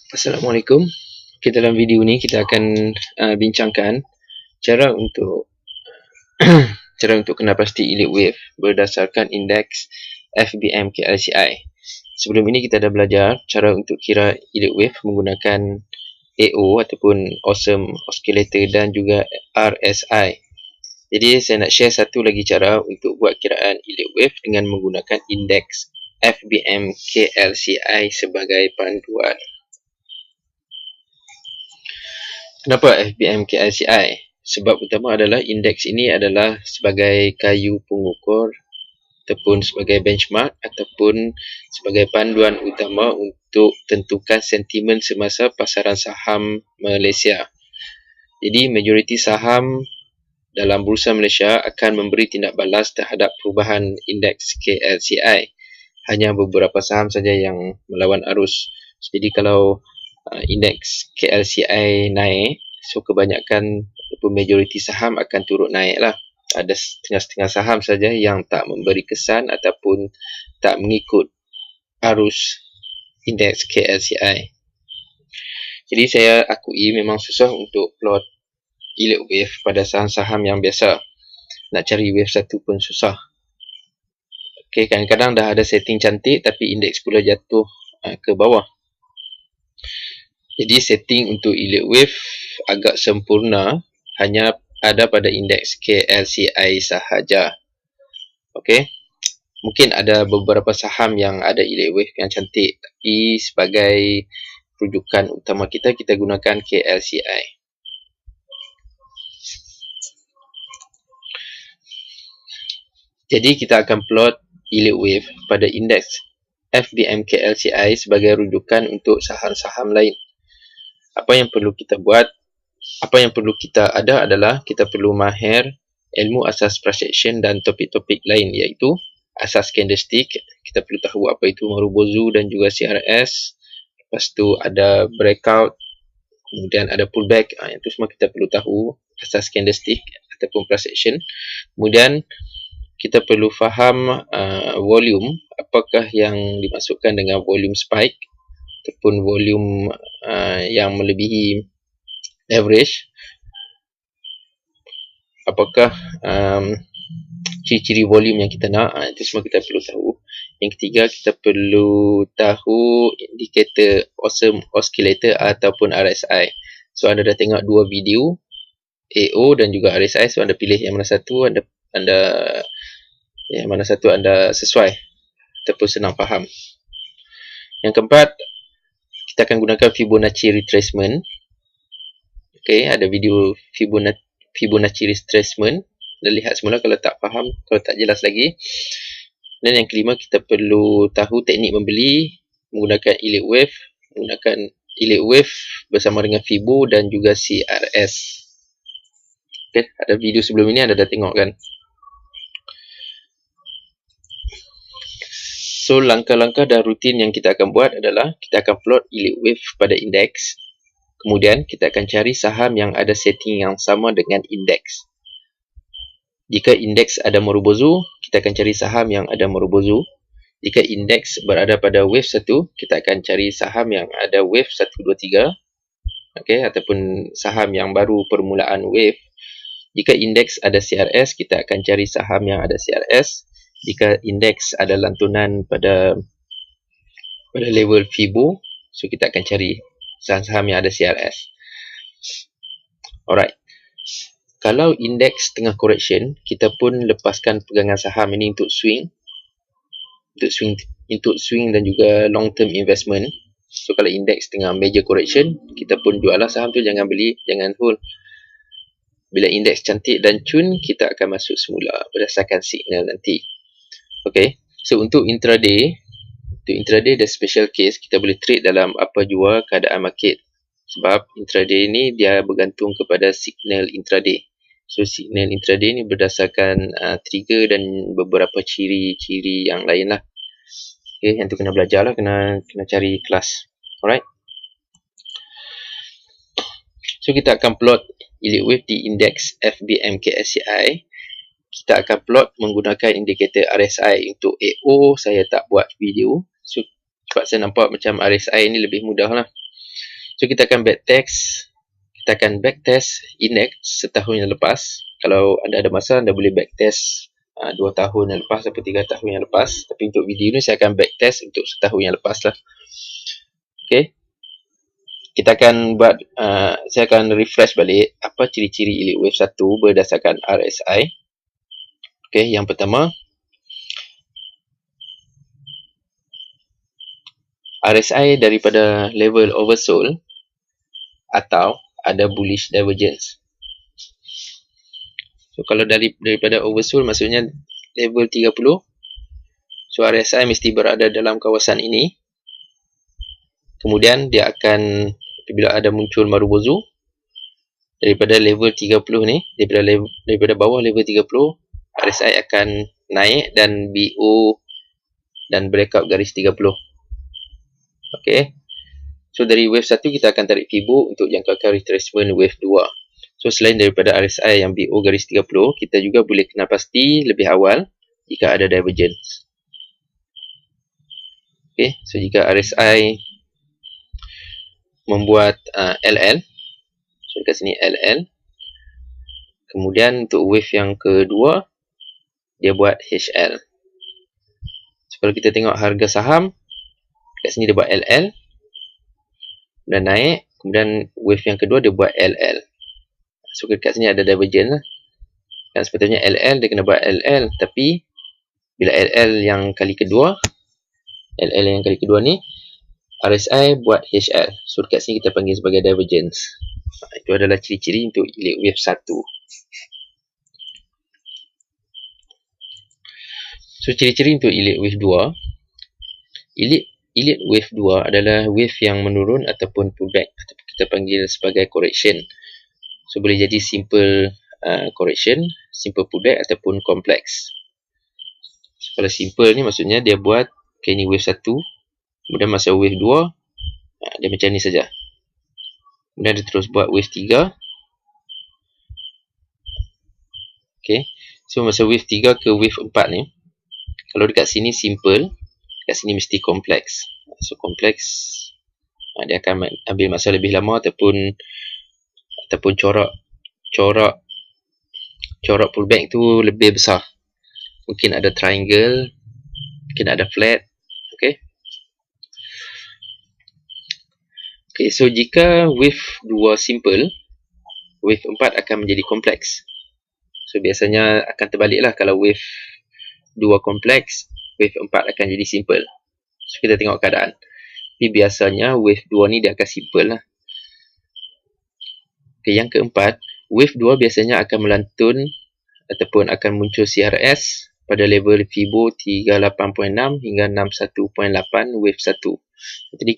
Assalamualaikum. Okay, dalam video ni kita akan bincangkan cara untuk kenal pasti elite wave berdasarkan indeks FBM KLCI. Sebelum ini kita dah belajar cara untuk kira elite wave menggunakan AO ataupun Awesome Oscillator dan juga RSI. Jadi saya nak share satu lagi cara untuk buat kiraan elite wave dengan menggunakan indeks FBM KLCI sebagai panduan. Kenapa FBM KLCI? Sebab utama adalah indeks ini adalah sebagai kayu pengukur ataupun sebagai benchmark ataupun sebagai panduan utama untuk tentukan sentimen semasa pasaran saham Malaysia. Jadi majoriti saham dalam Bursa Malaysia akan memberi tindak balas terhadap perubahan indeks KLCI. Hanya beberapa saham saja yang melawan arus. Jadi kalau indeks KLCI naik, so kebanyakan ataupun majoriti saham akan turut naik lah. Ada setengah-setengah saham saja yang tak memberi kesan ataupun tak mengikut arus indeks KLCI. Jadi saya akui memang susah untuk plot elite wave pada saham-saham yang biasa. Nak cari wave satu pun susah. Okay, kadang-kadang dah ada setting cantik tapi indeks pula jatuh ke bawah. Jadi setting untuk elite wave agak sempurna hanya ada pada indeks KLCI sahaja. Okey. Mungkin ada beberapa saham yang ada elite wave yang cantik, tapi sebagai rujukan utama kita gunakan KLCI. Jadi kita akan plot elite wave pada indeks FBM KLCI sebagai rujukan untuk saham-saham lain. Apa yang perlu kita buat, apa yang perlu kita ada adalah kita perlu mahir ilmu asas price action dan topik-topik lain, iaitu asas candlestick. Kita perlu tahu apa itu Marubozu dan juga CRS. Lepas tu ada breakout, kemudian ada pullback. Itu semua kita perlu tahu asas candlestick ataupun price action. Kemudian kita perlu faham volume, apakah yang dimaksudkan dengan volume spike ataupun volume yang melebihi average. Apakah ciri-ciri volume yang kita nak, itu semua kita perlu tahu. Yang ketiga, kita perlu tahu indikator Awesome Oscillator ataupun RSI. So anda dah tengok dua video, AO dan juga RSI. So anda pilih yang mana satu anda sesuai ataupun senang faham. Yang keempat, kita akan gunakan Fibonacci retracement. Okay, ada video Fibonacci retracement. Dah lihat semula kalau tak faham, kalau tak jelas lagi. Dan yang kelima, kita perlu tahu teknik membeli menggunakan elite wave bersama dengan Fibo dan juga CRS. Okay, ada video sebelum ini anda dah tengok kan. So langkah-langkah dan rutin yang kita akan buat adalah kita akan plot elite wave pada indeks. Kemudian kita akan cari saham yang ada setting yang sama dengan indeks. Jika indeks ada Marubozu, kita akan cari saham yang ada Marubozu. Jika indeks berada pada wave 1, kita akan cari saham yang ada wave 1, 2, 3. Okay, ataupun saham yang baru permulaan wave. Jika indeks ada CRS, kita akan cari saham yang ada CRS. Jika indeks ada lantunan pada level Fibo, so kita akan cari saham-saham yang ada CRS. Alright. Kalau indeks tengah correction, kita pun lepaskan pegangan saham ini untuk swing dan juga long term investment. So kalau indeks tengah major correction, kita pun jual saham tu, jangan beli, jangan hold. Bila indeks cantik dan cun, kita akan masuk semula berdasarkan signal nanti. Okay, so untuk intraday the special case, kita boleh trade dalam apa jua keadaan market. Sebab intraday ni dia bergantung kepada signal intraday. So signal intraday ni berdasarkan trigger dan beberapa ciri-ciri yang lain lah. Okay, yang tu kena belajar lah, kena cari kelas. Alright. So kita akan plot elite wave di indeks FBMKSCI, kita akan plot menggunakan indikator RSI. Untuk AO saya tak buat video, so sebab saya nampak macam RSI ni lebih mudah lah. So kita akan backtest indeks setahun yang lepas. Kalau anda ada masa, anda boleh backtest 2 tahun yang lepas atau 3 tahun yang lepas. Tapi untuk video ni saya akan backtest untuk setahun yang lepas lah. Okay, kita akan buat, saya akan refresh balik apa ciri-ciri elite wave 1 berdasarkan RSI. Okay, yang pertama, RSI daripada level oversold atau ada bullish divergence. So kalau daripada oversold maksudnya level 30, so RSI mesti berada dalam kawasan ini. Kemudian dia akan, bila ada muncul Marubozu daripada level 30 ni, daripada bawah level 30, RSI akan naik dan BO dan breakout garis 30. Okay, so dari wave 1 kita akan tarik Fibo untuk jangkakan retracement wave 2. So selain daripada RSI yang BO garis 30, kita juga boleh kenal pasti lebih awal jika ada divergence. Okay, so jika RSI membuat LL, so dekat sini LL, kemudian untuk wave yang kedua dia buat HL. So kalau kita tengok harga saham, dekat sini dia buat LL dan naik, kemudian wave yang kedua dia buat LL. So dekat sini ada divergence lah. Dan sepatutnya LL dia kena buat LL, tapi bila LL yang kali kedua ni, RSI buat HL. So dekat sini kita panggil sebagai divergence. Itu adalah ciri-ciri untuk elite wave 1. So ciri-ciri untuk elite wave 2. Elite wave 2 adalah wave yang menurun ataupun pullback, ataupun kita panggil sebagai correction. So boleh jadi simple correction, simple pullback ataupun complex. So, kalau simple ni maksudnya dia buat ini wave 1, kemudian masa wave 2 dia macam ni saja. Kemudian dia terus buat wave 3. Okay, so masa wave 3 ke wave 4 ni, kalau dekat sini simple, dekat sini mesti complex. So complex dia akan ambil masa lebih lama ataupun corak pullback tu lebih besar. Mungkin ada triangle, mungkin ada flat. Okay, so jika wave 2 simple, wave 4 akan menjadi kompleks. So biasanya akan terbalik lah. Kalau wave 2 kompleks, wave 4 akan jadi simple. So kita tengok keadaan. Tapi biasanya wave 2 ni dia akan simple lah. Okay, yang keempat, wave 2 biasanya akan melantun ataupun akan muncul CRS pada level Fibo 38.6 hingga 61.8 wave 1. Jadi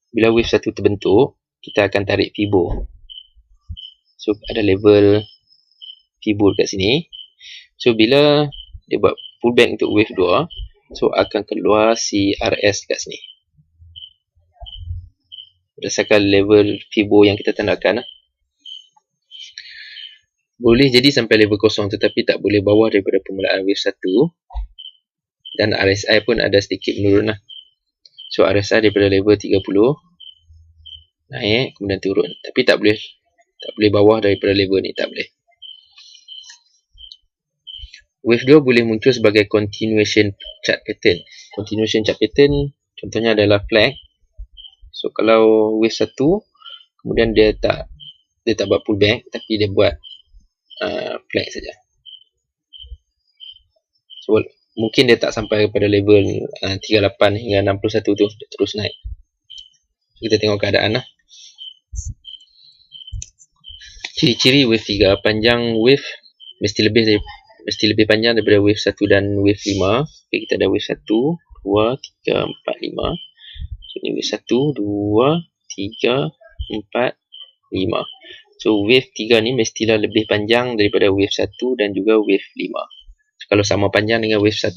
bila wave 1 terbentuk, kita akan tarik Fibo. So ada level Fibo dekat sini. So bila dia buat pullback untuk wave 2, so akan keluar CRS dekat sini berdasarkan level Fibo yang kita tandakan. Boleh jadi sampai level kosong, tetapi tak boleh bawah daripada permulaan wave 1. Dan RSI pun ada sedikit menurun lah. So RSI daripada level 30 naik kemudian turun, tapi tak boleh bawah daripada level ni, tak boleh. Wave 2 boleh muncul sebagai continuation chart pattern. Continuation chart pattern contohnya adalah flag. So kalau wave 1 kemudian dia tak buat pullback, tapi dia buat flag saja. So mungkin dia tak sampai pada level 38 hingga 61 tu, dia terus naik. Kita tengok keadaan lah. Ciri-ciri wave 3, panjang wave mesti lebih panjang daripada wave 1 dan wave 5. Okay, kita ada wave 1, 2, 3, 4, 5. So ni wave 1, 2, 3, 4, 5. So wave 3 ni mestilah lebih panjang daripada wave 1 dan juga wave 5. So, kalau sama panjang dengan wave 1,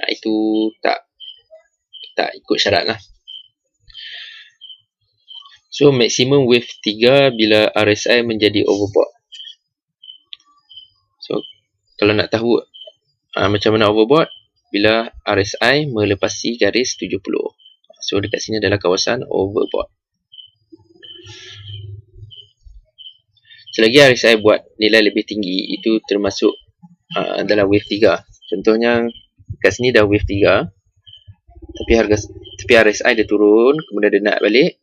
itu tak ikut syarat lah. So maksimum wave 3 bila RSI menjadi overbought. So kalau nak tahu macam mana overbought, bila RSI melepasi garis 70. So dekat sini adalah kawasan overbought. Selagi RSI buat nilai lebih tinggi, itu termasuk dalam wave 3. Contohnya kat sini dah wave 3, tapi RSI dia turun, kemudian dia naik balik.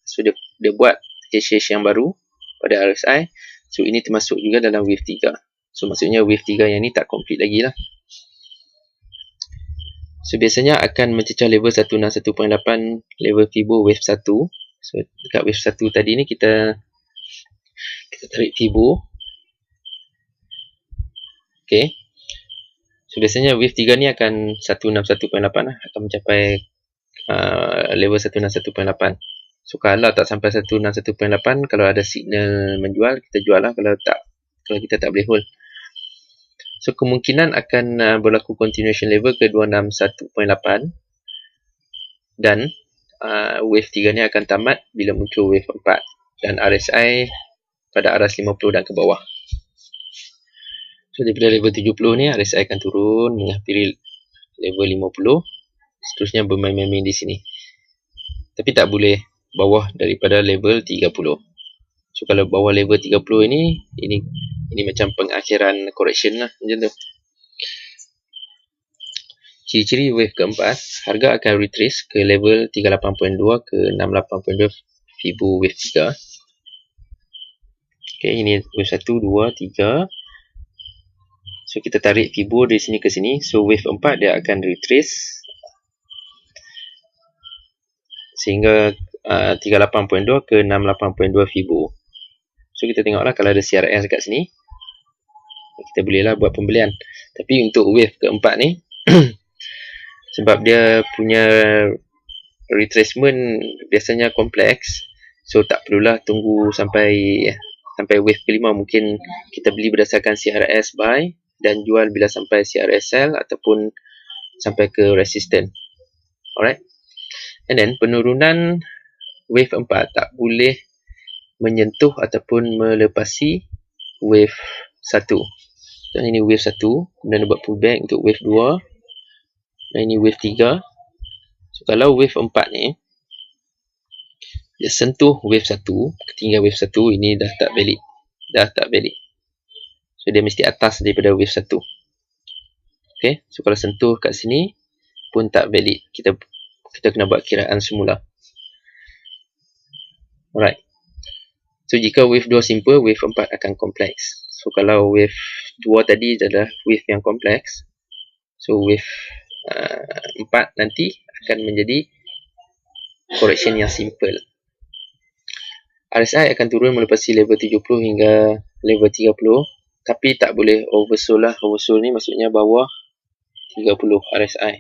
So dia buat HH yang baru pada RSI. So ini termasuk juga dalam wave 3. So maksudnya wave 3 yang ni tak complete lagi lah. So biasanya akan mencecah level 161.8, level Fibo wave 1. So dekat wave 1 tadi ni kita tarik Fibo. Okay. So biasanya wave 3 ni akan 161.8 lah, akan mencapai level 161.8. So kalau tak sampai 161.8, kalau ada signal menjual, kita jual lah. Kalau kita tak boleh hold. So kemungkinan akan berlaku continuation level ke 261.8, dan wave 3 ni akan tamat bila muncul wave 4 dan RSI pada aras 50 dan ke bawah. So daripada level 70 ni RSI akan turun menghampiri level 50, seterusnya bermain-main di sini. Tapi tak boleh bawah daripada level 30. So kalau bawah level 30 ini macam pengakhiran correction lah, macam tu. Ciri-ciri wave keempat, harga akan retrace ke level 38.2 ke 68.2 Fibo wave 3. Okay, ini wave 1, 2, 3. So kita tarik Fibo dari sini ke sini. So wave 4 dia akan retrace sehingga 38.2 ke 68.2 Fibo. So kita tengoklah kalau ada CRS dekat sini, kita bolehlah buat pembelian. Tapi untuk wave keempat ni sebab dia punya retracement biasanya kompleks, so tak perlulah tunggu sampai wave kelima. Mungkin kita beli berdasarkan CRS buy dan jual bila sampai CRS sell ataupun sampai ke resistance. Alright. And then penurunan wave 4 tak boleh menyentuh ataupun melepasi wave 1. Dan ini wave 1, kemudian dia buat pullback untuk wave 2. Dan ini wave 3. So kalau wave 4 ni dia sentuh wave 1, ketinggian wave 1 ini dah tak valid. So dia mesti atas daripada wave 1. Okay, so kalau sentuh kat sini pun tak valid. Kita kena buat kiraan semula. Alright. So jika wave 2 simple, wave 4 akan kompleks. So kalau wave 2 tadi adalah wave yang kompleks, so wave 4 nanti akan menjadi correction yang simple. RSI akan turun melepasi level 70 hingga level 30, tapi tak boleh oversold lah. Oversold ni maksudnya bawah 30 RSI.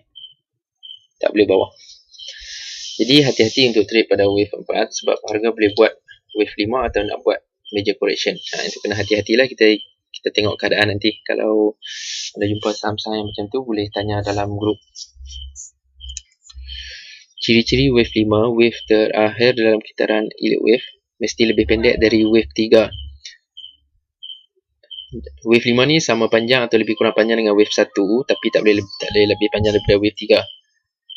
Tak boleh bawah. Jadi hati-hati untuk trade pada wave 4 sebab harga boleh buat wave 5 atau nak buat major correction. Itu kena hati-hatilah. Kita tengok keadaan nanti. Kalau ada jumpa saham-saham yang macam tu, boleh tanya dalam grup. Ciri-ciri wave 5, wave terakhir dalam kitaran elite wave mesti lebih pendek dari wave 3. Wave 5 ni sama panjang atau lebih kurang panjang dengan wave 1, tapi tak boleh lebih panjang daripada wave 3.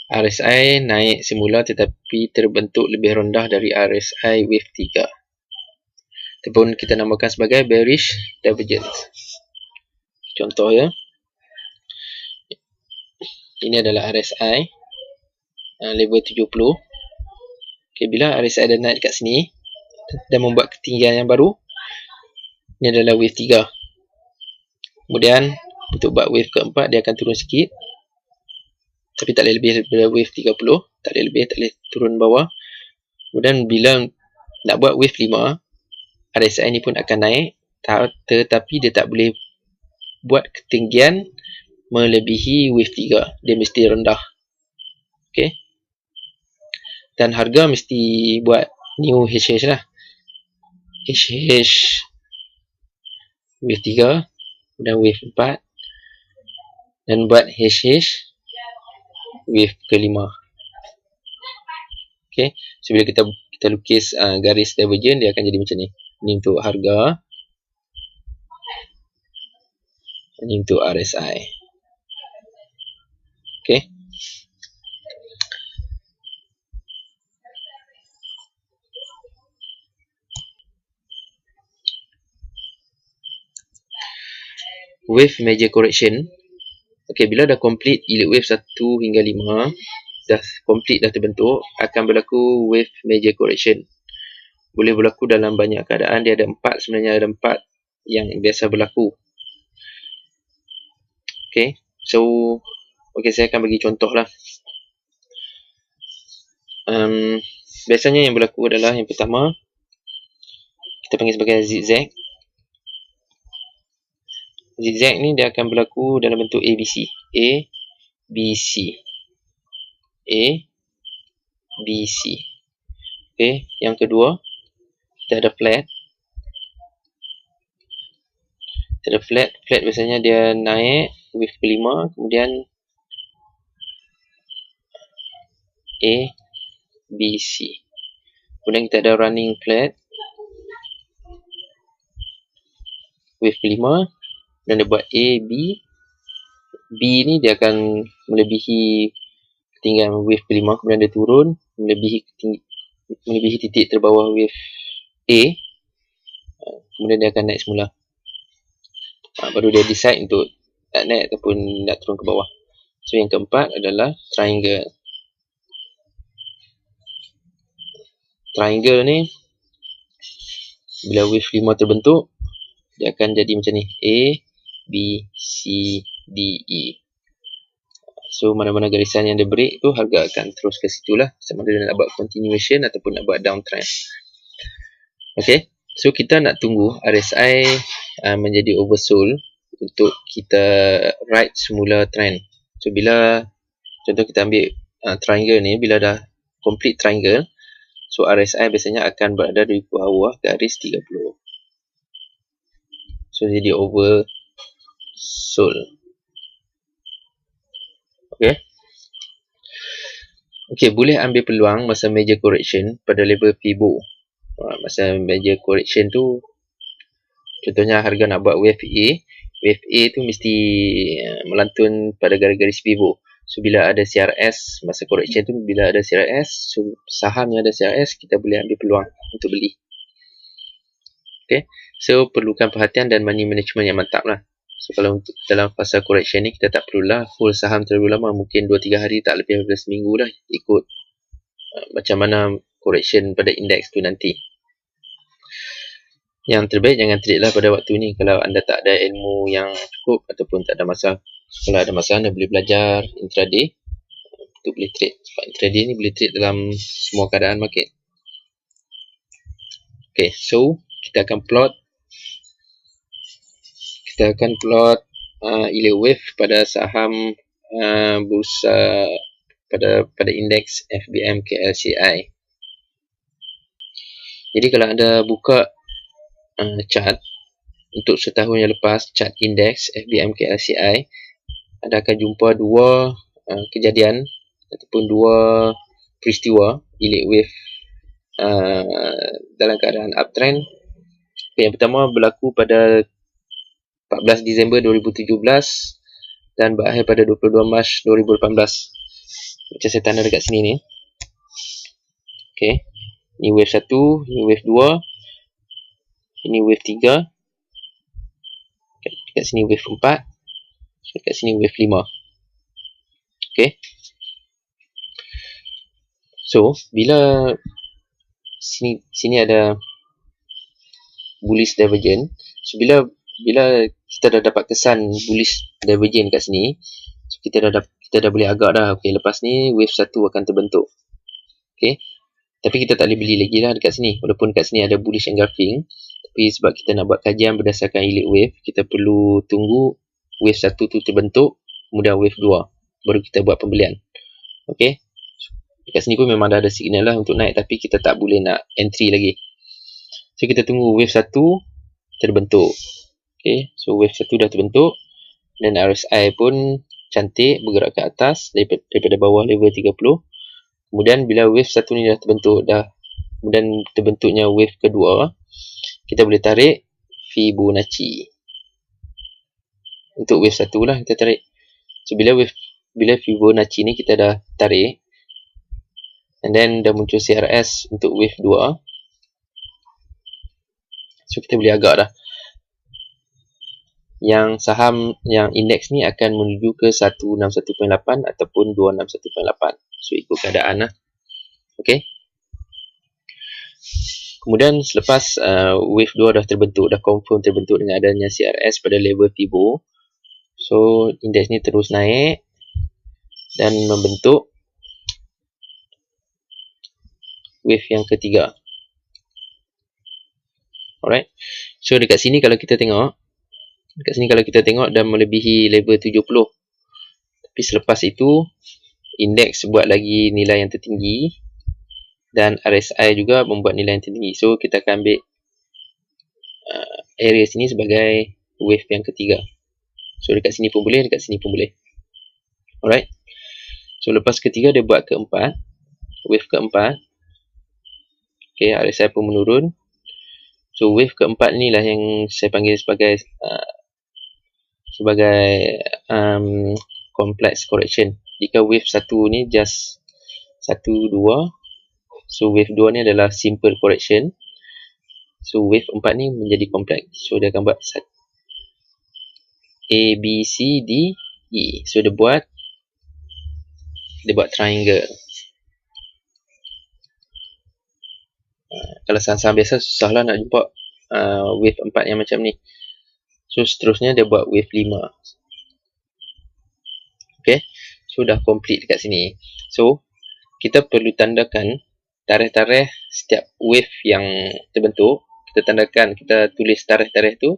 RSI naik semula tetapi terbentuk lebih rendah dari RSI wave 3. Ataupun kita namakan sebagai bearish divergence. Contoh ya. Ini adalah RSI level 70. Okay, bila RSI dah naik dekat sini dan membuat ketinggian yang baru, ini adalah wave 3. Kemudian untuk buat wave keempat dia akan turun sikit, tapi tak boleh lebih daripada wave 30. Tak boleh lebih, tak boleh turun bawah. Kemudian bila nak buat wave 5, RSI ni pun akan naik, tetapi dia tak boleh buat ketinggian melebihi wave 3. Dia mesti rendah. Okay. Dan harga mesti buat new HH lah. HH wave 3 dan wave 4, dan buat HH wave kelima. Okay. So bila kita kita lukis garis divergent, dia akan jadi macam ni. Ini untuk harga, ini untuk RSI. Okay. Wave major correction. Okay, bila dah complete yield wave 1 hingga 5, dah complete, dah terbentuk, akan berlaku wave major correction. Boleh berlaku dalam banyak keadaan. Dia ada 4, sebenarnya ada 4 yang biasa berlaku. Okay, so saya akan bagi contoh lah. Biasanya yang berlaku adalah yang pertama, kita panggil sebagai zigzag. Zigzag ni dia akan berlaku dalam bentuk ABC. A, B, C. A, B, C. Okay, yang kedua, kita ada flat. Kita ada flat. Flat biasanya dia naik wave kelima, kemudian A, B, C. Kemudian kita ada running flat, wave kelima, dan dia buat A, B. B ni dia akan melebihi ketinggian wave kelima, kemudian dia turun melebihi titik terbawah wave A, kemudian dia akan naik semula. Baru dia decide untuk nak naik ataupun nak turun ke bawah. So yang keempat adalah triangle. Triangle ni, bila wave 5 terbentuk, dia akan jadi macam ni. A, B, C, D, E. So mana-mana garisan yang dia break tu, harga akan terus ke situ lah. Sama ada nak buat continuation ataupun nak buat downtrend. Okay, so kita nak tunggu RSI menjadi oversold untuk kita ride semula trend. So bila contoh kita ambil triangle ni, bila dah complete triangle, so RSI biasanya akan berada di bawah garis 30. So jadi oversold. Okay, boleh ambil peluang masa major correction pada level Fibo. Masa major correction tu, contohnya harga nak buat wave A. Wave A tu mesti melantun pada garis-garis Fibo. So bila ada CRS, masa correction tu bila ada CRS, so saham yang ada CRS kita boleh ambil peluang untuk beli. Okay, so perlukan perhatian dan money management yang mantap lah. So kalau untuk dalam fasa correction ni, kita tak perlulah full saham terlalu lama. Mungkin 2-3 hari, tak lebih daripada seminggu lah, ikut macam mana correction pada indeks tu nanti. Yang terbaik jangan trade lah pada waktu ni. Kalau anda tak ada ilmu yang cukup ataupun tak ada masa. So, kalau ada masa, anda boleh belajar intraday untuk boleh trade. Sebab intraday ni boleh trade dalam semua keadaan market. Okay, so kita akan plot yield wave pada saham bursa pada indeks FBM KLCI. Jadi kalau anda buka chart untuk setahun yang lepas, chart indeks FBM KLCI, anda akan jumpa dua kejadian ataupun dua peristiwa yield wave dalam keadaan uptrend. Yang pertama berlaku pada 14 Disember 2017 dan berakhir pada 22 Mac 2018. Macam saya tanda dekat sini ni. Okay, ini wave 1, ini wave 2, ini wave 3, dekat sini wave 4, dekat sini wave 5. Okay, so bila sini ada bullish divergent. So bila kita dah dapat kesan bullish divergent kat sini, so kita dah boleh agak dah. Okay, lepas ni wave 1 akan terbentuk. Okay, tapi kita tak boleh beli lagi lah dekat sini, walaupun kat sini ada bullish engulfing. Tapi sebab kita nak buat kajian berdasarkan yield wave, kita perlu tunggu wave 1 tu terbentuk, kemudian wave 2 baru kita buat pembelian. Okay, dekat sini pun memang dah ada signal lah untuk naik, tapi kita tak boleh nak entry lagi. So kita tunggu wave 1 terbentuk. Okay, so wave 1 dah terbentuk dan RSI pun cantik bergerak ke atas daripada bawah level 30. Kemudian bila wave 1 ni dah terbentuk, dah kemudian terbentuknya wave kedua, kita boleh tarik Fibonacci. Untuk wave satu lah kita tarik. So bila Fibonacci ni kita dah tarik, and then dah muncul CRS untuk wave 2. So kita boleh agak dah. Yang saham, yang indeks ni akan menuju ke 161.8 ataupun 261.8. So ikut keadaan lah. Okay. Kemudian selepas wave 2 dah terbentuk, dah confirm terbentuk dengan adanya CRS pada level Fibo. So indeks ni terus naik dan membentuk wave yang ketiga. Alright. So dekat sini kalau kita tengok, dah melebihi level 70. Tapi selepas itu indeks buat lagi nilai yang tertinggi dan RSI juga membuat nilai yang tertinggi. So kita akan ambil area sini sebagai wave yang ketiga. So dekat sini pun boleh, dekat sini pun boleh. Alright. So lepas ketiga dia buat keempat, wave keempat. Okay, RSI pun menurun. So wave keempat ni lah yang saya panggil sebagai complex correction. Jika wave 1 ni just 1, 2, so wave 2 ni adalah simple correction. So wave 4 ni menjadi complex. So dia akan buat A, B, C, D, E. So dia buat triangle. Kalau saham-saham biasa susahlah nak jumpa wave 4 yang macam ni. So seterusnya dia buat wave 5. Okay. So dah complete dekat sini. So kita perlu tandakan tarikh-tarikh setiap wave yang terbentuk. Kita tandakan, kita tulis tarikh-tarikh tu.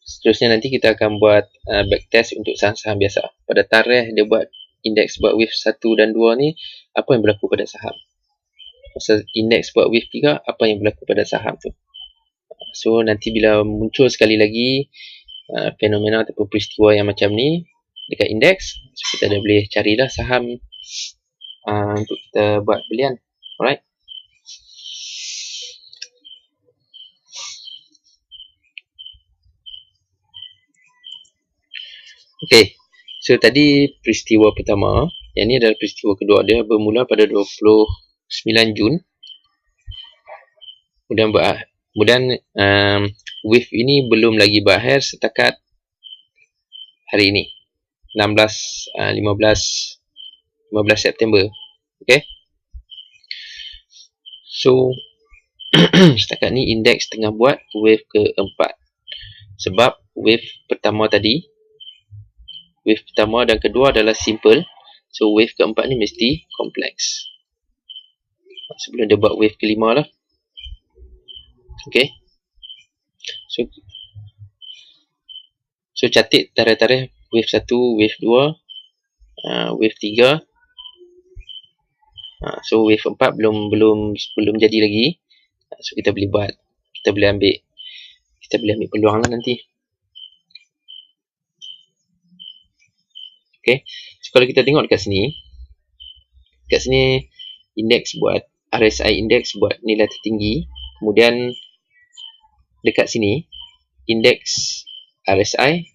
Seterusnya nanti kita akan buat backtest untuk saham-saham biasa. Pada tarikh dia buat indeks buat wave 1 dan 2 ni, apa yang berlaku pada saham? Masa indeks buat wave 3, apa yang berlaku pada saham tu? So nanti bila muncul sekali lagi fenomena ataupun peristiwa yang macam ni dekat indeks, so kita dah boleh carilah saham untuk kita buat belian. Alright. Okay. So tadi peristiwa pertama, yang ni adalah peristiwa kedua. Dia bermula pada 29 Jun. Kemudian wave ini belum lagi berakhir setakat hari ini, 15 September. Okay. So setakat ni indeks tengah buat wave keempat. Sebab wave pertama dan kedua adalah simple. So wave keempat ni mesti kompleks. Sebelum dia buat wave kelima lah. Okay. So catat tarikh-tarikh wave 1, wave 2, wave 3. So wave 4 belum jadi lagi. So kita boleh buat, kita boleh ambil peluang lah nanti. Okay. So kalau kita tengok dekat sini indeks buat RSI indeks buat nilai tertinggi. Kemudian dekat sini indeks RSI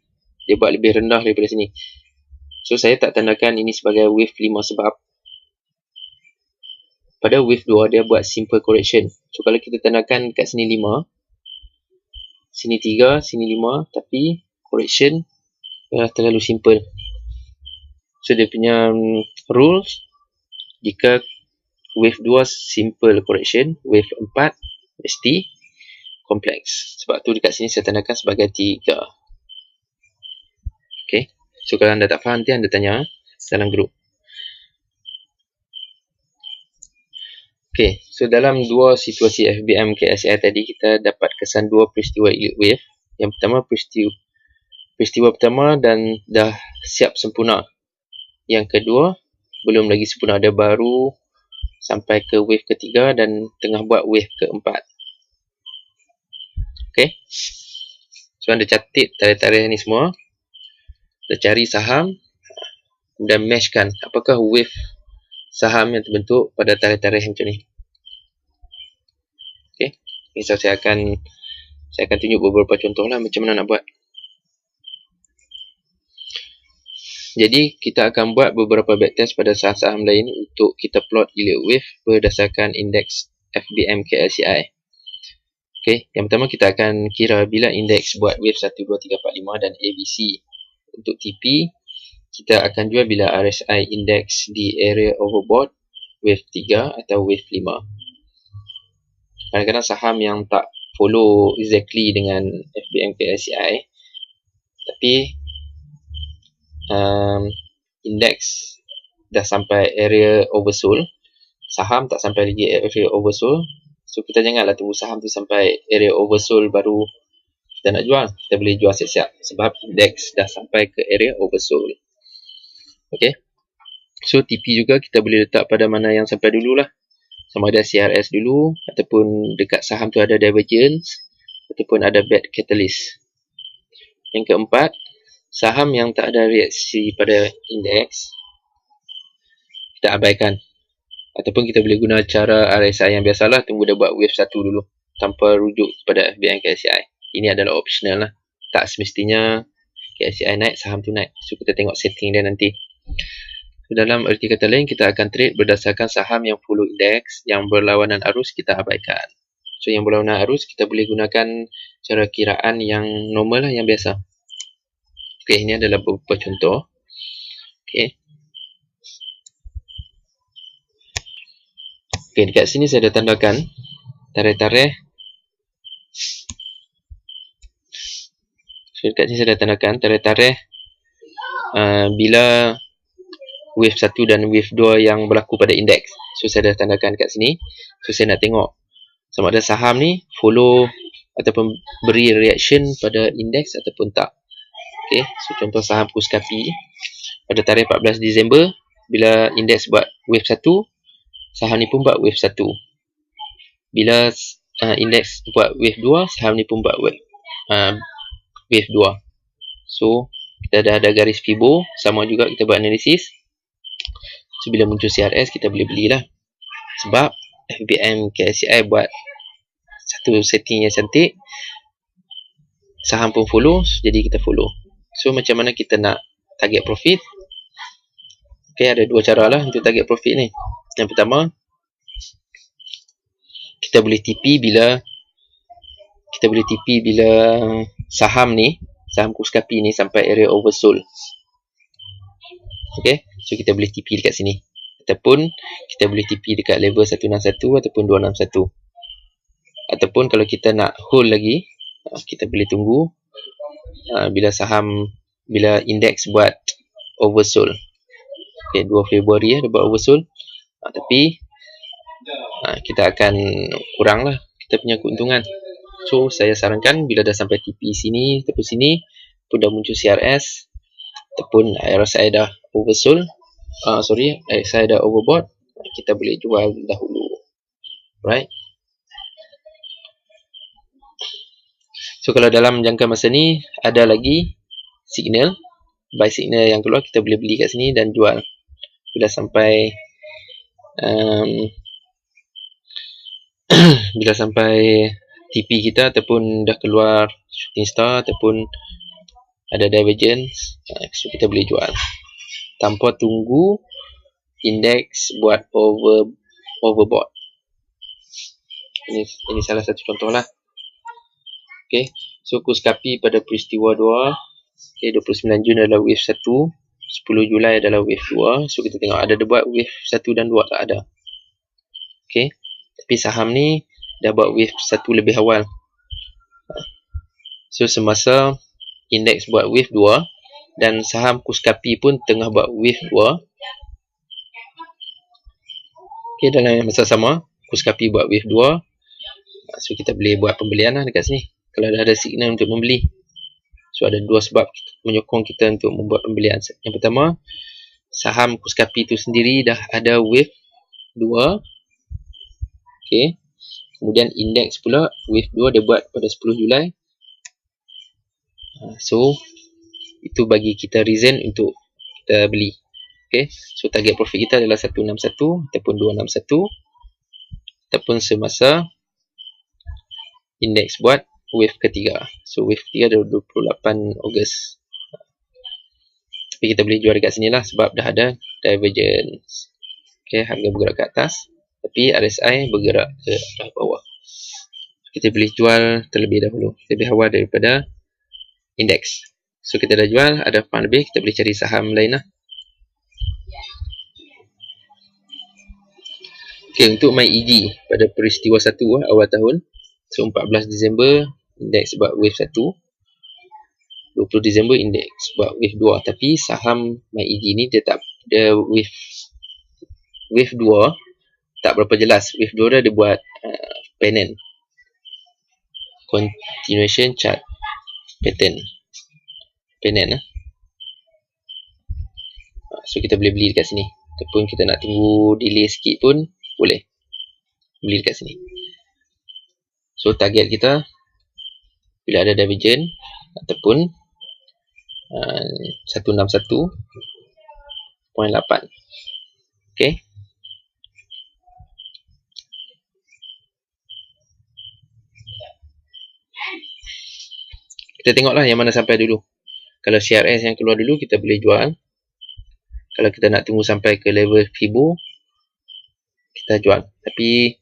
dia buat lebih rendah daripada sini. So saya tak tandakan ini sebagai wave 5 sebab pada wave 2 dia buat simple correction. So kalau kita tandakan dekat sini 5, sini 3, sini 5, tapi correction terlalu simple. So dia punya rules, jika wave 2 simple correction, wave 4 mesti kompleks. Sebab tu dekat sini saya tandakan sebagai 3. Okay. So kalau anda tak faham nanti anda tanya dalam grup. Okay. So dalam dua situasi FBM KSI tadi kita dapat kesan dua peristiwa elite wave. Yang pertama peristiwa pertama dan dah siap sempurna. Yang kedua belum lagi sempurna, ada baru sampai ke wave ketiga dan tengah buat wave keempat. Okay. So anda catat tarikh-tarikh ni semua, anda cari saham dan matchkan apakah wave saham yang terbentuk pada tarikh-tarikh macam ni. Okay, so saya akan tunjuk beberapa contoh lah macam mana nak buat. Jadi kita akan buat beberapa backtest pada saham-saham lain untuk kita plot yield wave berdasarkan indeks FBM KLCI. Okay, yang pertama kita akan kira bila indeks buat wave 1, 2, 3, 4, 5 dan ABC. Untuk TP, kita akan jual bila RSI indeks di area overbought wave 3 atau wave 5. Kadang-kadang saham yang tak follow exactly dengan FBM KLCI, tapi indeks dah sampai area oversold, saham tak sampai lagi area oversold, so kita janganlah tunggu saham tu sampai area oversold baru kita nak jual. Kita boleh jual siap-siap sebab indeks dah sampai ke area oversold. Okay, so TP juga kita boleh letak pada mana yang sampai dulu lah, sama ada CRS dulu ataupun dekat saham tu ada divergence ataupun ada bad catalyst. Yang keempat, saham yang tak ada reaksi pada indeks kita abaikan, ataupun kita boleh guna cara RSI yang biasalah, tunggu dia buat wave 1 dulu tanpa rujuk kepada FBM KLCI. Ini adalah optional lah, tak semestinya KLCI naik saham tu naik, so kita tengok setting dia nanti. So, dalam erti kata lain, kita akan trade berdasarkan saham yang follow indeks, yang berlawanan arus kita abaikan. So yang berlawanan arus kita boleh gunakan cara kiraan yang normal lah, yang biasa. Okay, ini adalah beberapa contoh. Okay. Okay, dekat sini saya dah tandakan tarikh-tarikh. So dekat sini saya dah tandakan tarikh-tarikh bila wave 1 dan wave 2 yang berlaku pada indeks. So saya dah tandakan dekat sini. So saya nak tengok sama ada saham ni follow ataupun beri reaction pada indeks ataupun tak. Okay, so contoh saham Kuskapi pada tarikh 14 Disember, bila indeks buat wave 1, saham ni pun buat wave 1. Bila indeks buat wave 2, saham ni pun buat wave 2. So kita dah ada garis Fibo, sama juga kita buat analisis. So bila muncul CRS kita boleh belilah, sebab FBM KLCI buat satu setting yang cantik, saham pun follow, jadi kita follow. So macam mana kita nak target profit? Okay, ada dua cara lah untuk target profit ni. Yang pertama, kita boleh TP bila saham ni, saham Kuskapi ni sampai area oversold. Okay, so kita boleh TP dekat sini, ataupun kita boleh TP dekat level 161 ataupun 261. Ataupun kalau kita nak hold lagi, kita boleh tunggu bila indeks buat oversold. Okay, 2 Februari dia buat oversold, tapi kita akan kurang lah kita punya keuntungan. So saya sarankan bila dah sampai TP sini ataupun sini pun dah muncul CRS ataupun RSI dah oversold, RSI dah overbought, kita boleh jual dahulu. Right? So kalau dalam jangka masa ni ada lagi signal, buy signal yang keluar, kita boleh beli kat sini dan jual bila sampai bila sampai TP kita ataupun dah keluar shooting star ataupun ada divergence, so kita boleh jual tanpa tunggu indeks buat overbought. Ini salah satu contoh lah. Okay, so Kuskapi pada peristiwa 2, okay, 29 Jun adalah wave 1, 10 Julai adalah wave 2. So kita tengok ada dia buat wave 1 dan 2, tak ada. Okay, tapi saham ni dah buat wave 1 lebih awal. So semasa indeks buat wave 2 dan saham Kuskapi pun tengah buat wave 2, okay, dalam masa sama Kuskapi buat wave 2, so kita boleh buat pembelian lah dekat sini kalau dah ada signal untuk membeli. So ada dua sebab menyokong kita untuk membuat pembelian. Yang pertama, saham Kuskapi itu sendiri dah ada wave 2. Okay, kemudian indeks pula wave 2 dia buat pada 10 Julai. So itu bagi kita reason untuk kita beli. Okay, so target profit kita adalah 161 ataupun 261 ataupun semasa indeks buat wave ketiga. So wave ketiga adalah 28 Ogos. Tapi kita boleh jual dekat sini lah sebab dah ada divergence. Okay, harga bergerak ke atas, tapi RSI bergerak ke bawah. Kita boleh jual terlebih dahulu, lebih awal daripada indeks. So kita dah jual, ada fund lebih, kita boleh cari saham lain lah. Okay, untuk MyEG pada peristiwa 1 awal tahun. So 14 Disember indeks buat wave 1, 20 Disember indeks buat wave 2. Tapi saham MyEG ni dia tak, dia wave 2 tak berapa jelas. Wave 2 dia buat pennant, continuation chart pattern, pennant lah. So kita boleh beli dekat sini, ataupun kita nak tunggu delay sikit pun boleh beli dekat sini. So target kita bila ada divergence ataupun 161.8. Okay, kita tengoklah yang mana sampai dulu. Kalau CRS yang keluar dulu kita boleh jual. Kalau kita nak tunggu sampai ke level Fibo, kita jual. Tapi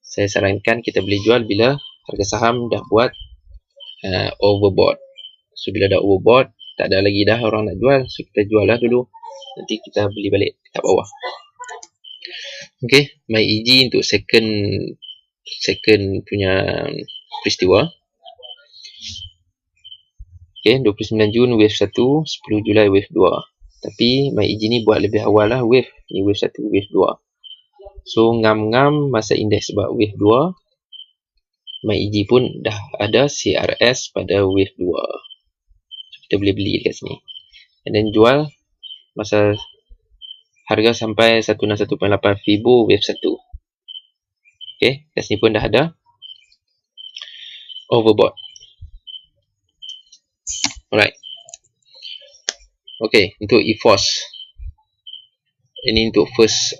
saya sarankan kita boleh jual bila harga saham dah buat overbought. So bila dah overbought, tak ada lagi dah orang nak jual, so kita jual lah dulu, nanti kita beli balik kat bawah. Okay, MyEG untuk second punya peristiwa. Okay, 29 Jun wave 1, 10 Julai wave 2. Tapi MyEG ni buat lebih awal lah wave. Ni wave 1, wave 2. So ngam-ngam masa indeks buat wave 2, MyEG pun dah ada CRS pada wave 2. So kita boleh beli dekat sini. And then jual masa harga sampai 161.8 Fibo wave 1. Okay, kat sini pun dah ada overbought. Alright. Okay, untuk EFOS. Ini untuk first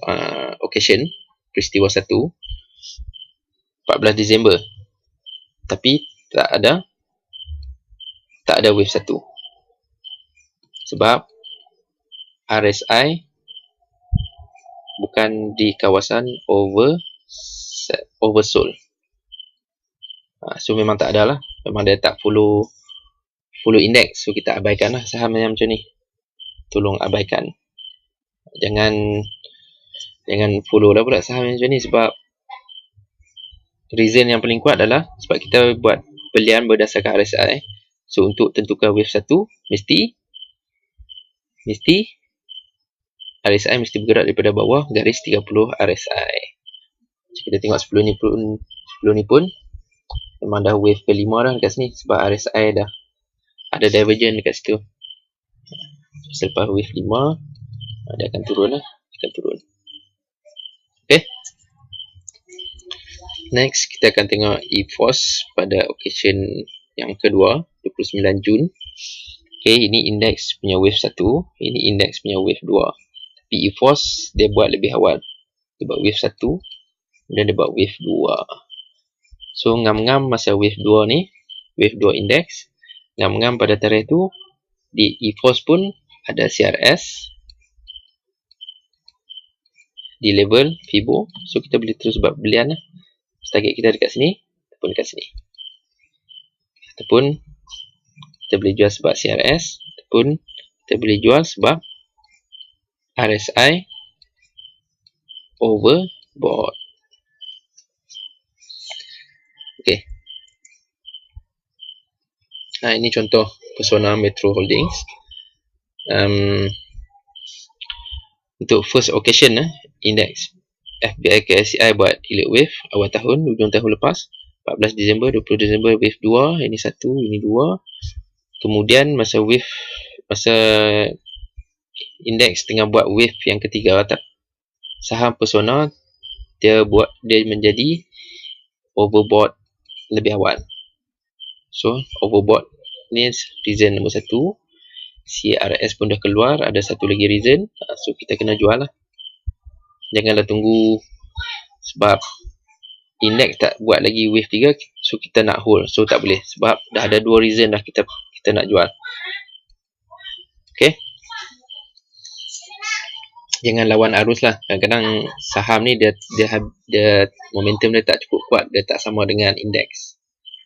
occasion, peristiwa 1, 14 Disember. Tapi tak ada wave 1. Sebab RSI bukan di kawasan oversold. So memang tak ada lah. Memang dia tak follow indeks. So kita abaikan lah saham yang macam ni. Tolong abaikan. Jangan follow lah pula saham yang macam ni, sebab reason yang paling kuat adalah sebab kita buat belian berdasarkan RSI. So untuk tentukan wave 1 mesti RSI mesti bergerak daripada bawah garis 30 RSI. Kita tengok 10 ni pun memang dah wave ke-5 dah dekat sini, sebab RSI dah ada divergence dekat situ. Selepas wave 5 dia akan turun lah, Okay, next kita akan tengok EFOS pada occasion yang kedua, 29 Jun. Okay, ini indeks punya wave 1, ini indeks punya wave 2. Tapi EFOS dia buat lebih awal. Dia buat wave 1, kemudian dia buat wave 2. So ngam-ngam masa wave 2 ni, wave 2 indeks, ngam-ngam pada tarikh tu di EFOS pun ada CRS di level Fibo. So kita boleh terus buat belian lah. Target kita dekat sini ataupun dekat sini. Ataupun kita boleh jual sebab CRS, ataupun kita boleh jual sebab RSI overbought. Okay. Ini contoh Persona Metro Holdings. Untuk first occasion, indeks FBI KSCI buat elite wave awal tahun, hujung tahun lepas, 14 Disember, 20 Disember wave 2, ini 1, ini 2. Kemudian masa indeks tengah buat wave yang ketiga, saham Persona dia menjadi overbought lebih awal. So overbought ni reason nombor 1. CRS pun dah keluar, ada satu lagi reason. So kita kena jual lah. Janganlah tunggu sebab indeks tak buat lagi wave 3, So kita nak hold, so tak boleh sebab dah ada 2 reason dah kita nak jual. Okay, jangan lawan arus lah. Kadang-kadang saham ni dia momentum dia tak cukup kuat, dia tak sama dengan indeks,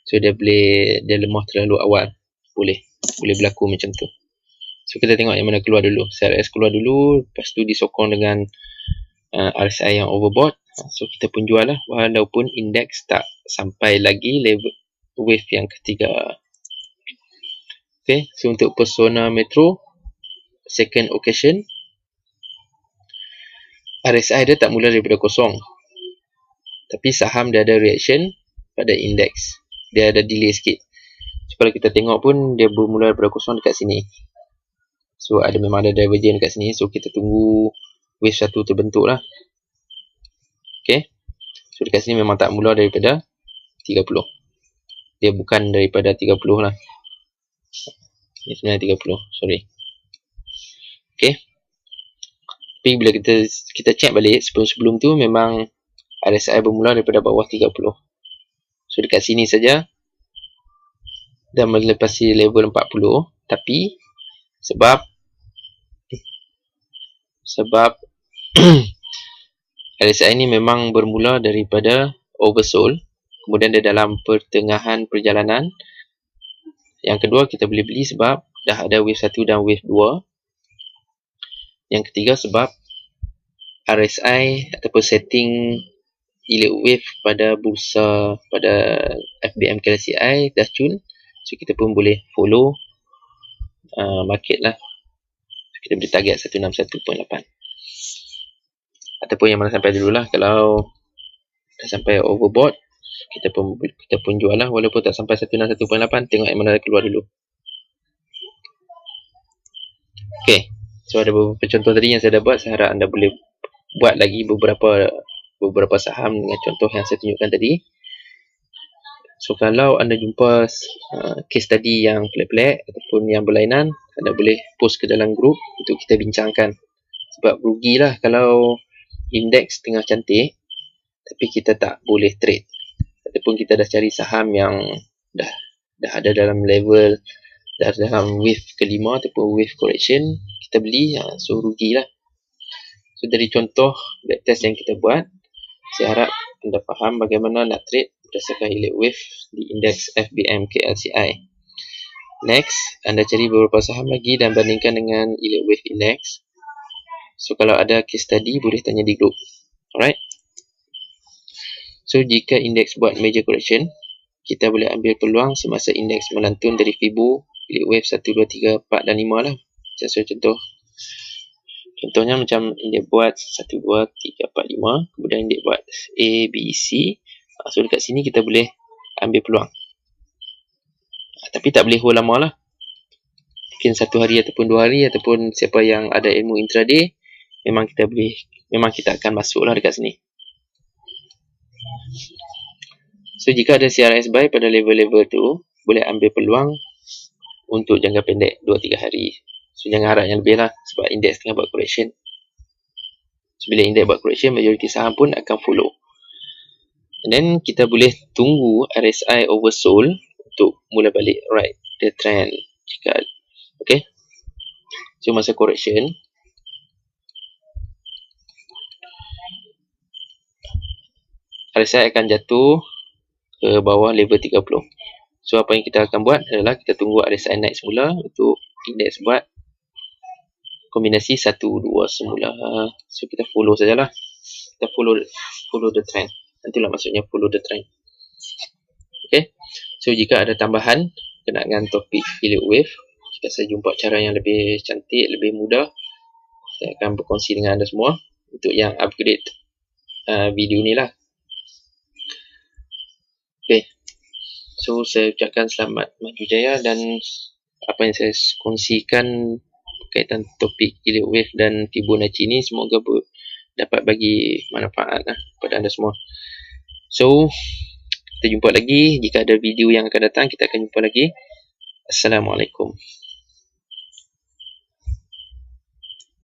so dia lemah terlalu awal, boleh berlaku macam tu. So kita tengok yang mana keluar dulu. CRS keluar dulu, lepas tu disokong dengan RSI yang overbought. So kita pun jual lah, walaupun indeks tak sampai lagi level wave yang ketiga. Okay, so untuk Persona Metro second occasion, RSI dia tak mula daripada kosong, tapi saham dia ada reaction pada indeks, dia ada delay sikit. So kalau kita tengok pun dia bermula daripada kosong dekat sini. So memang ada divergence dekat sini. So kita tunggu wave satu terbentuk lah. Okay, so dekat sini memang tak mula daripada 30. Dia bukan daripada 30 lah. Ini sebenarnya 30, sorry. Okay, tapi bila kita check balik sebelum tu memang RSI bermula daripada bawah 30. So dekat sini saja dah melepasi level 40, tapi sebab RSI ini memang bermula daripada oversold, kemudian dia dalam pertengahan perjalanan. Yang kedua, kita boleh beli sebab dah ada wave 1 dan wave 2. Yang ketiga, sebab RSI ataupun setting yield wave pada bursa, pada FBM KLCI dah cun. So kita pun boleh follow market lah. Kita boleh target 161.8. Ataupun yang mana sampai dulu lah. Kalau dah sampai overbought, kita pun jual lah, walaupun tak sampai 161.8. Tengok yang mana keluar dulu. Okay, so ada beberapa contoh tadi yang saya dah buat. Saya harap anda boleh buat lagi beberapa saham dengan contoh yang saya tunjukkan tadi. So kalau anda jumpa case study yang pelik-pelik ataupun yang berlainan, anda boleh post ke dalam grup untuk kita bincangkan. Sebab rugilah kalau indeks tengah cantik tapi kita tak boleh trade, ataupun kita dah cari saham yang dah ada dalam level, dah dalam wave kelima ataupun wave correction, kita beli, so rugilah. So dari contoh backtest yang kita buat, saya harap anda faham bagaimana nak trade berdasarkan yield wave di indeks FBM KLCI. Next, anda cari beberapa saham lagi dan bandingkan dengan yield wave index. So kalau ada case study boleh tanya di grup. Alright. So jika indeks buat major correction, kita boleh ambil peluang semasa indeks melantun dari Fibo, yield wave 1, 2, 3, 4 dan 5 lah. So contohnya macam indeks buat 1, 2, 3, 4, 5, kemudian indeks buat A, B, C. So dekat sini kita boleh ambil peluang, tapi tak boleh hold lama lah. Mungkin 1 hari ataupun 2 hari, ataupun siapa yang ada ilmu intraday, memang kita akan masuk lah dekat sini. So jika ada CRS buy pada level-level tu, boleh ambil peluang untuk jangka pendek 2-3 hari. So jangan harap yang lebih lah, sebab indeks tengah buat correction. So bila indeks buat correction, majoriti saham pun akan follow. And then kita boleh tunggu RSI oversold untuk mula balik right the trend. Okay, so masa correction, RSI akan jatuh ke bawah level 30. So apa yang kita akan buat adalah kita tunggu RSI naik semula untuk indeks buat kombinasi 1, 2 semula. So kita follow sajalah. Kita follow the trend. Nantilah maksudnya follow the trend. Okay, so jika ada tambahan berkenaan dengan topik yield wave, jika saya jumpa cara yang lebih cantik, lebih mudah, saya akan berkongsi dengan anda semua untuk yang upgrade video ni lah. Okay, so saya ucapkan selamat maju jaya, dan apa yang saya kongsikan berkaitan topik yield wave dan Fibonacci ni semoga dapat bagi manfaat kepada anda semua. So kita jumpa lagi, jika ada video yang akan datang kita akan jumpa lagi. Assalamualaikum.